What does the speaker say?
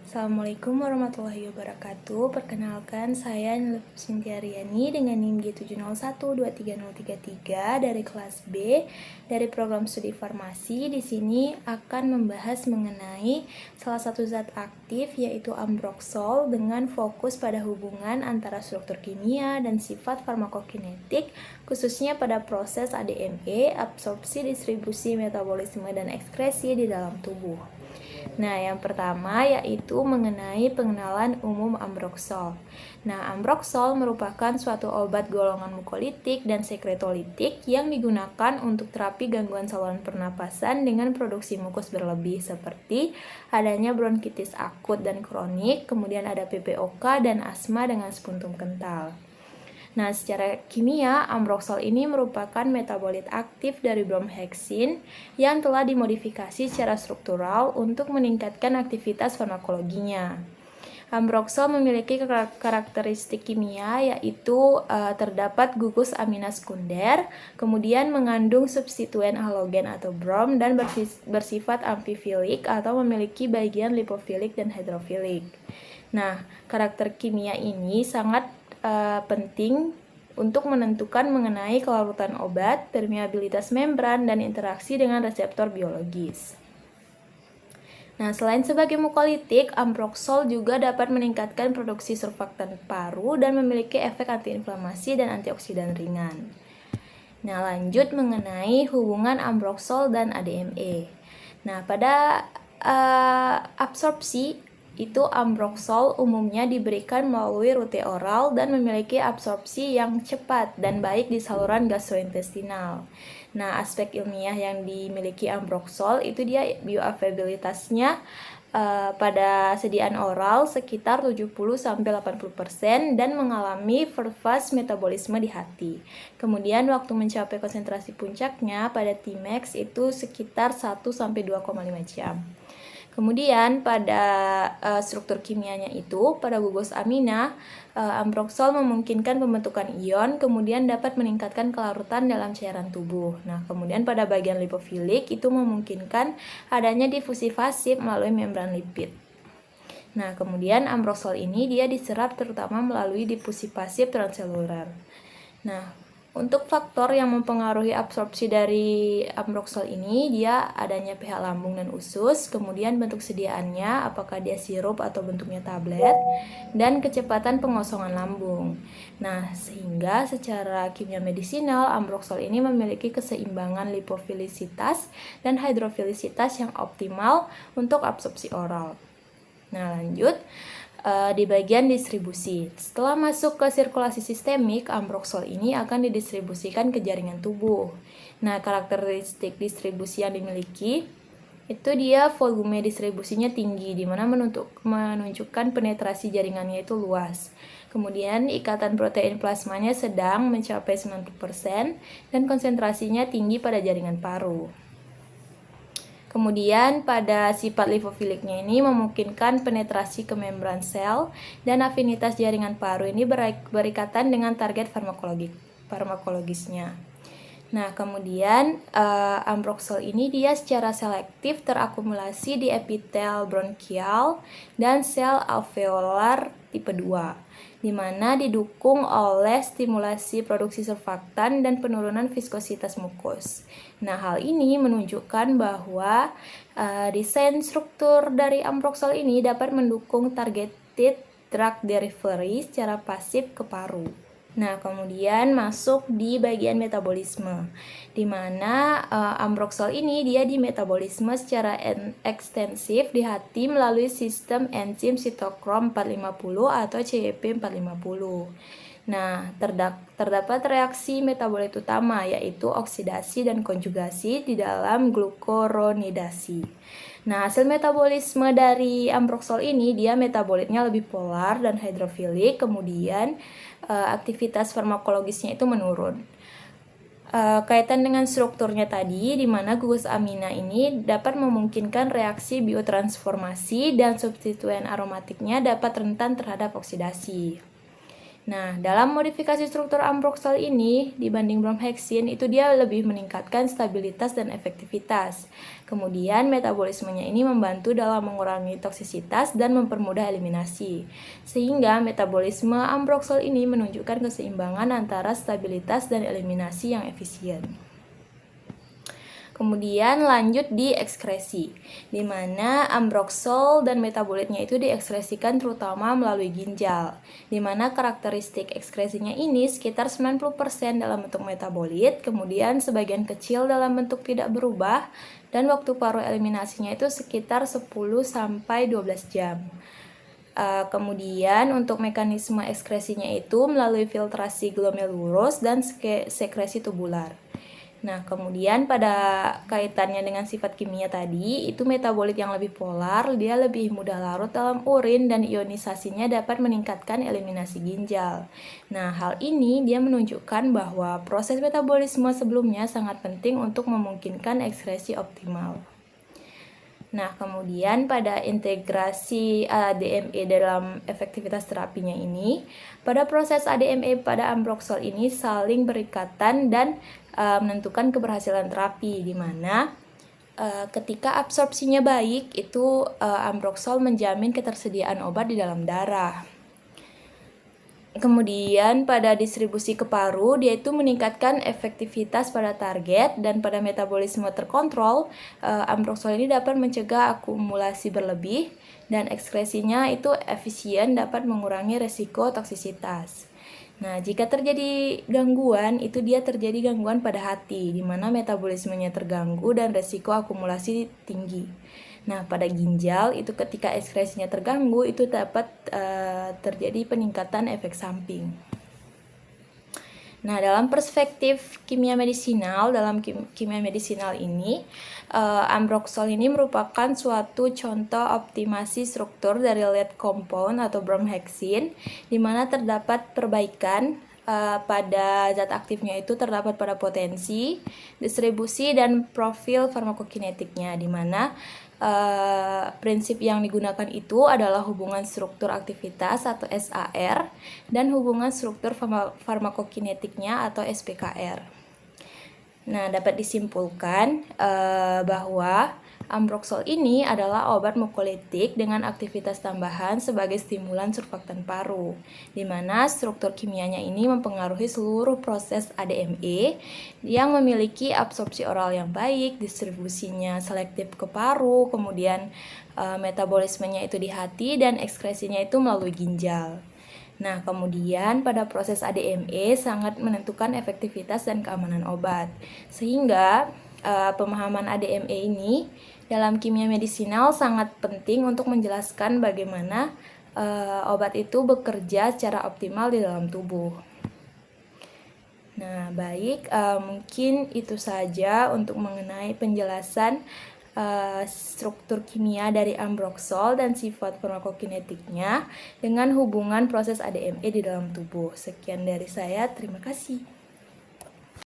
Assalamualaikum warahmatullahi wabarakatuh. Perkenalkan, saya Cynthia Riani dengan NIM G701233033 dari kelas B dari program studi farmasi. Di sini akan membahas mengenai salah satu zat aktif yaitu ambroxol dengan fokus pada hubungan antara struktur kimia dan sifat farmakokinetik, khususnya pada proses ADME, absorpsi, distribusi, metabolisme, dan ekskresi di dalam tubuh. Nah, yang pertama yaitu mengenai pengenalan umum ambroxol. Nah, ambroxol merupakan suatu obat golongan mukolitik dan sekretolitik yang digunakan untuk terapi gangguan saluran pernapasan dengan produksi mukus berlebih seperti adanya bronkitis akut dan kronik, kemudian ada PPOK dan asma dengan spuntum kental. Nah, secara kimia, ambroxol ini merupakan metabolit aktif dari bromheksin yang telah dimodifikasi secara struktural untuk meningkatkan aktivitas farmakologinya. Ambroxol memiliki karakteristik kimia yaitu terdapat gugus amina sekunder, kemudian mengandung substituen halogen atau brom dan bersifat amfifilik atau memiliki bagian lipofilik dan hidrofilik. Nah, karakter kimia ini sangat penting untuk menentukan mengenai kelarutan obat, permeabilitas membran, dan interaksi dengan reseptor biologis. Nah, selain sebagai mukolitik, ambroxol juga dapat meningkatkan produksi surfaktan paru dan memiliki efek antiinflamasi dan antioksidan ringan. Nah, lanjut mengenai hubungan ambroxol dan ADME. Nah, pada absorpsi itu ambroxol umumnya diberikan melalui rute oral dan memiliki absorpsi yang cepat dan baik di saluran gastrointestinal. Nah, aspek ilmiah yang dimiliki ambroxol itu dia bioavailabilitasnya pada sediaan oral sekitar 70-80% dan mengalami fast metabolisme di hati. Kemudian waktu mencapai konsentrasi puncaknya pada Tmax itu sekitar 1-2,5 jam. Kemudian pada struktur kimianya itu, pada gugus amina, ambroxol memungkinkan pembentukan ion, kemudian dapat meningkatkan kelarutan dalam cairan tubuh. Nah, kemudian pada bagian lipofilik itu memungkinkan adanya difusi fasib melalui membran lipid. Nah, kemudian ambroxol ini dia diserap terutama melalui difusi pasif transseluler. Nah, untuk faktor yang mempengaruhi absorpsi dari ambroxol ini, dia adanya pH lambung dan usus, kemudian bentuk sediaannya, apakah dia sirup atau bentuknya tablet, dan kecepatan pengosongan lambung. Nah, sehingga secara kimia medisinal, ambroxol ini memiliki keseimbangan lipofilisitas dan hidrofilisitas yang optimal untuk absorpsi oral. Nah, lanjut. Di bagian distribusi. Setelah masuk ke sirkulasi sistemik, ambroxol ini akan didistribusikan ke jaringan tubuh. Nah, karakteristik distribusi yang dimiliki itu dia volume distribusinya tinggi, di mana menunjukkan penetrasi jaringannya itu luas. Kemudian ikatan protein plasmanya sedang mencapai 90% dan konsentrasinya tinggi pada jaringan paru. Kemudian pada sifat lipofiliknya ini memungkinkan penetrasi ke membran sel dan afinitas jaringan paru ini berikatan dengan target farmakologisnya. Nah, kemudian ambroxol ini dia secara selektif terakumulasi di epitel bronkial dan sel alveolar tipe 2. Di mana didukung oleh stimulasi produksi surfaktan dan penurunan viskositas mukus. Nah, hal ini menunjukkan bahwa desain struktur dari ambroxol ini dapat mendukung targeted drug delivery secara pasif ke paru. Nah, kemudian masuk di bagian metabolisme, di mana ambroxol ini dia di metabolisme secara ekstensif di hati melalui sistem enzim sitokrom 450 atau CYP450. Nah, terdapat reaksi metabolit utama yaitu oksidasi dan konjugasi di dalam glukuronidasi. Nah, hasil metabolisme dari ambroxol ini dia metabolitnya lebih polar dan hidrofilik, kemudian aktivitas farmakologisnya itu menurun. Kaitan dengan strukturnya tadi, di mana gugus amina ini dapat memungkinkan reaksi biotransformasi dan substituen aromatiknya dapat rentan terhadap oksidasi. Nah, dalam modifikasi struktur ambroxol ini dibanding bromheksin itu dia lebih meningkatkan stabilitas dan efektivitas. Kemudian metabolismenya ini membantu dalam mengurangi toksisitas dan mempermudah eliminasi. Sehingga metabolisme ambroxol ini menunjukkan keseimbangan antara stabilitas dan eliminasi yang efisien. Kemudian lanjut di ekskresi, di mana ambroxol dan metabolitnya itu diekskresikan terutama melalui ginjal, di mana karakteristik ekskresinya ini sekitar 90% dalam bentuk metabolit, kemudian sebagian kecil dalam bentuk tidak berubah, dan waktu paruh eliminasinya itu sekitar 10-12 jam. Kemudian untuk mekanisme ekskresinya itu melalui filtrasi glomerulus dan sekresi tubular. Nah, kemudian pada kaitannya dengan sifat kimia tadi, itu metabolit yang lebih polar, dia lebih mudah larut dalam urin dan ionisasinya dapat meningkatkan eliminasi ginjal. Nah, hal ini dia menunjukkan bahwa proses metabolisme sebelumnya sangat penting untuk memungkinkan ekskresi optimal. Nah, kemudian pada integrasi ADME dalam efektivitas terapinya ini, pada proses ADME pada ambroxol ini saling berikatan dan menentukan keberhasilan terapi, di mana ketika absorpsinya baik, itu ambroxol menjamin ketersediaan obat di dalam darah. Kemudian pada distribusi ke paru, dia itu meningkatkan efektivitas pada target, dan pada metabolisme terkontrol, ambroxol ini dapat mencegah akumulasi berlebih, dan ekskresinya itu efisien dapat mengurangi resiko toksisitas. Nah, jika terjadi gangguan, itu dia terjadi gangguan pada hati, di mana metabolismenya terganggu dan resiko akumulasi tinggi. Nah, pada ginjal itu ketika ekskresinya terganggu itu dapat terjadi peningkatan efek samping. Nah, dalam perspektif kimia medisinal, dalam kimia medisinal ini, ambroxol ini merupakan suatu contoh optimasi struktur dari lead compound atau bromheksin, di mana terdapat perbaikan pada zat aktifnya itu terdapat pada potensi, distribusi, dan profil farmakokinetiknya, di mana prinsip yang digunakan itu adalah hubungan struktur aktivitas atau SAR dan hubungan struktur farmakokinetiknya atau SPKR. Nah, dapat disimpulkan bahwa ambroxol ini adalah obat mukolitik dengan aktivitas tambahan sebagai stimulan surfaktan paru, di mana struktur kimianya ini mempengaruhi seluruh proses ADME yang memiliki absorpsi oral yang baik, distribusinya selektif ke paru, kemudian metabolismenya itu di hati, dan ekskresinya itu melalui ginjal. Nah, kemudian pada proses ADME sangat menentukan efektivitas dan keamanan obat, sehingga pemahaman ADME ini dalam kimia medisinal sangat penting untuk menjelaskan bagaimana obat itu bekerja secara optimal di dalam tubuh. Nah, baik, mungkin itu saja untuk mengenai penjelasan struktur kimia dari ambroxol dan sifat farmakokinetiknya dengan hubungan proses ADME di dalam tubuh. Sekian dari saya, terima kasih.